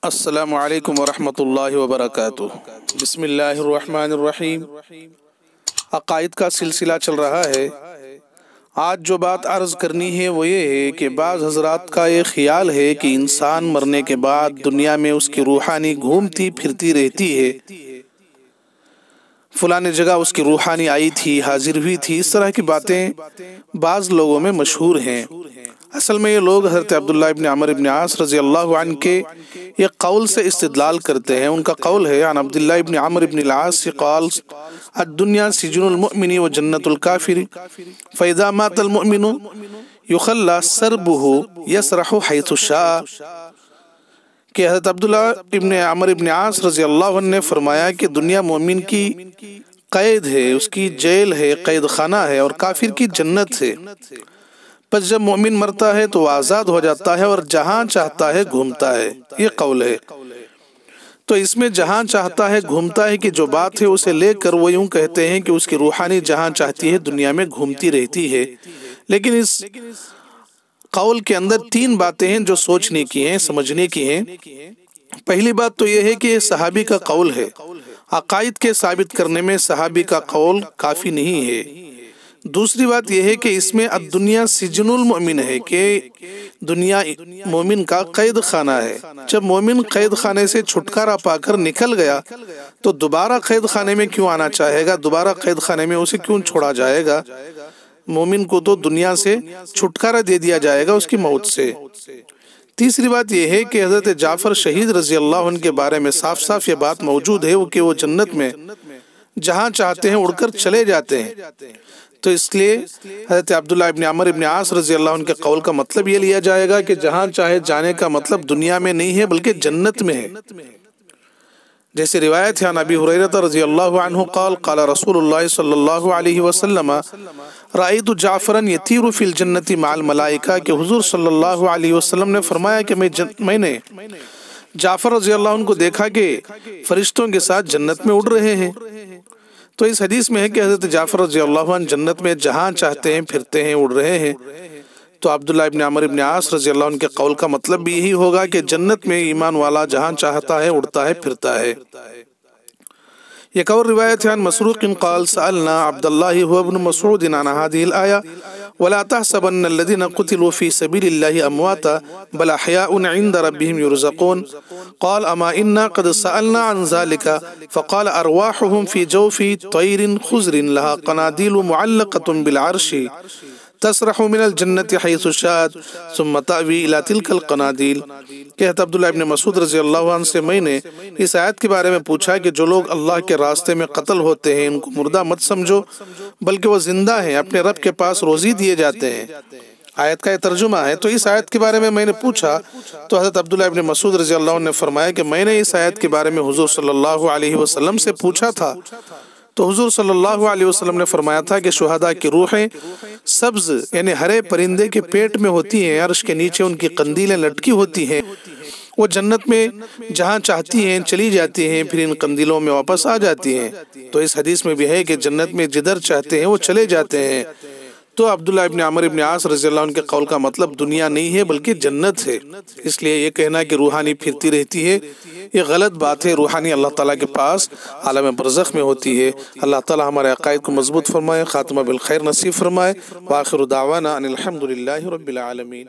السلام علیکم ورحمۃ اللہ وبرکاتہ۔ بسم اللہ الرحمن الرحیم۔ عقائد کا سلسلہ چل رہا ہے۔ آج جو بات عرض کرنی ہے وہ یہ ہے کہ بعض حضرات کا یہ خیال ہے کہ انسان مرنے کے بعد دنیا میں اس کی روحانی گھومتی پھرتی رہتی ہے، فلاں جگہ اس کی روحانی آئی تھی، حاضر ہوئی تھی، اس طرح کی باتیں بعض لوگوں میں مشہور ہیں۔ اصل میں یہ لوگ حضرت عبداللہ ابن عمر ابن عاص رضی اللہ عنہ کے یہ قول سے استدلال کرتے ہیں۔ ان کا قول ہے عن عبداللہ ابن عمر ابن العاص قال الدنیا سجن المؤمن و جنت الکافر فاذا مات المؤمن یخلی سربہ یسرح حیث شاء، کہ حضرت عبداللہ ابن عمر ابن عاص رضی اللہ عنہ نے فرمایا کہ دنیا مومن کی قید ہے، اس کی جیل ہے، قید خانہ ہے، اور کافر کی جنت ہے۔ پس جب مومن مرتا ہے تو وہ آزاد ہو جاتا ہے اور جہاں چاہتا ہے گھومتا ہے، یہ قول ہے۔ تو اس میں جہاں چاہتا ہے گھومتا ہے کہ جو بات ہے اسے لے کر وہ یوں کہتے ہیں کہ اس کی روحانی جہاں چاہتی ہے دنیا میں گھومتی رہتی ہے۔ لیکن اس قول کے اندر تین باتیں ہیں جو سوچنے کی ہیں، سمجھنے کی ہیں۔ پہلی بات تو یہ ہے کہ یہ صحابی کا قول ہے۔ عقائد کے ثابت کرنے میں صحابی کا قول کافی نہیں ہے۔ دوسری بات یہ ہے کہ اس میں الدنیا سجن المؤمن ہے، کہ دنیا مومن کا قید خانہ ہے۔ جب مومن قید خانے سے چھٹکارا پا کر نکل گیا تو دوبارہ قید خانے میں کیوں آنا چاہے گا، دوبارہ قید خانے میں اسے کیوں چھوڑا جائے گا؟ مومن کو تو دنیا سے چھٹکارا دے دیا جائے گا اس کی موت سے۔ تیسری بات یہ ہے کہ حضرت جعفر شہید رضی اللہ عنہ کے بارے میں صاف صاف یہ بات موجود ہے کہ وہ جنت میں جہاں چاہتے ہیں اڑ کر چلے جاتے ہیں۔ تو اس لیے حضرت عبداللہ ابن عمر ابن عاص رضی اللہ عنہ کے قول کا مطلب یہ لیا جائے گا کہ جہاں چاہے جانے کا مطلب دنیا میں نہیں ہے بلکہ جنت میں ہے۔ جیسے روایت ہے عن ابی ہریرہ رضی اللہ عنہ قال قال رسول اللہ صلی اللہ علیہ وسلم رأیت جعفرا یطیر فی الجنت مع الملائکہ، کہ حضور صلی اللہ علیہ وسلم نے فرمایا کہ میں نے جعفر رضی اللہ عنہ کو دیکھا کہ فرشتوں کے ساتھ جنت میں اڑ رہے ہیں۔ تو اس حدیث میں ہے کہ حضرت جعفر رضی اللہ عنہ جنت میں جہاں چاہتے ہیں پھرتے ہیں، اڑ رہے ہیں۔ تو عبداللہ ابن عمر ابن عاص رضی اللہ عنہ کے قول کا مطلب بھی یہی ہوگا کہ جنت میں ایمان والا جہاں چاہتا ہے اڑتا ہے پھرتا ہے۔ ایک اور روایت ہے عن مسروق قال سألنا عبداللہ هو ابن مسعود عن هذه الآية ولا تحسبن الذين قتلوا في سبيل الله أمواتا بل أحياء عند ربهم يرزقون قال أما إنا قد سألنا عن ذلك فقال أرواحهم في جوف طير خضر لها قناديل معلقة بالعرش تسرح من الجنت حیث شاءت ثم تأوی الى تلک القنادیل، کہ حضرت عبداللہ ابن مسعود رضی اللہ عنہ سے میں نے اس آیت کے بارے میں پوچھا کہ جو لوگ اللہ کے راستے میں قتل ہوتے ہیں ان کو مردہ مت سمجھو بلکہ وہ زندہ ہیں، اپنے رب کے پاس روزی دیے جاتے ہیں۔ آیت کا یہ ترجمہ ہے۔ تو اس آیت کے بارے میں نے پوچھا تو حضرت عبداللہ ابن مسعود رضی اللہ عنہ نے فرمایا کہ میں نے اس آیت کے بارے میں حضور صلی اللہ علیہ وسلم سے پوچھا تھا تو حضور صلی اللہ علیہ وسلم نے فرمایا تھا کہ شہداء کی روحیں سبز یعنی ہرے پرندے کے پیٹ میں ہوتی ہیں، عرش کے نیچے ان کی قندیلیں لٹکی ہوتی ہیں، وہ جنت میں جہاں چاہتی ہیں چلی جاتی ہیں، پھر ان قندیلوں میں واپس آ جاتی ہیں۔ تو اس حدیث میں بھی ہے کہ جنت میں جدھر چاہتے ہیں وہ چلے جاتے ہیں۔ تو عبداللہ ابن عمر ابن عاص رضی اللہ عنہ کے قول کا مطلب دنیا نہیں ہے بلکہ جنت ہے۔ اس لیے یہ کہنا کہ روحانی پھرتی رہتی ہے یہ غلط بات ہے۔ روحانی اللہ تعالیٰ کے پاس عالم برزخ میں ہوتی ہے۔ اللہ تعالیٰ ہمارے عقائد کو مضبوط فرمائے، خاتمہ بالخیر نصیب فرمائے۔ وآخر دعوانا ان الحمد للہ رب العالمین۔